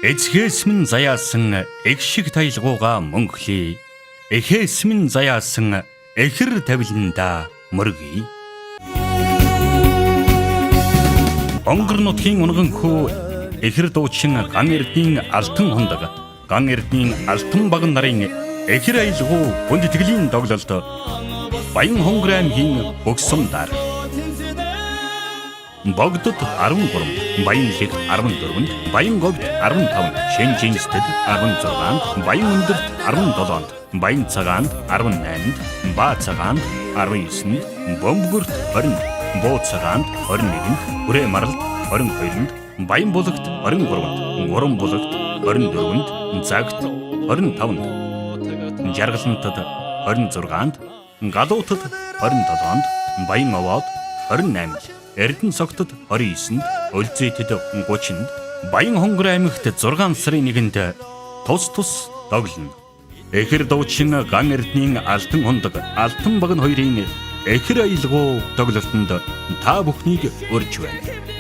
Эцгээс минь заяасан эг шиг таялгууга мөнхлий. Эхээс минь заяасан эхэр тавиланда мөргий. Онгор нутгийн унганхүү эхэр дуучин ган эрдний алтан хундаг. Ган эрдний алтан баган нарын эхэр аялгуу хүндэтгэлийн тоглолт. Баян хонгор аймгийн Богсомдар. Богдод 13, Баян лэгт 14, Баян говьд 15, Шэнжинстэд 16, Баян өндөрт 17, Баян цагаанд 18, Баа цагаанд 19, Бөмбөрт 20, Буу цагаанд 21, Хүрээ маралд 22-нд, Баян булагт 23-нд, Гурван булагт 24-нд, Загт 25-нд, Жаргалантад 26-нд, Галуутад 27-нд, Баян овоод 28-нд, Эрдэнэ цогтод 29-нд, Өлзийтэд 30-нд, Баян хонгор аймагт 6 сарын 1-нд тус тоглоно. Эхэр дуучин ган эрдний алтан хундаг, алтан баган хоёрын эхэр аялгуу тоглолтод та бүхнийг урьж байна.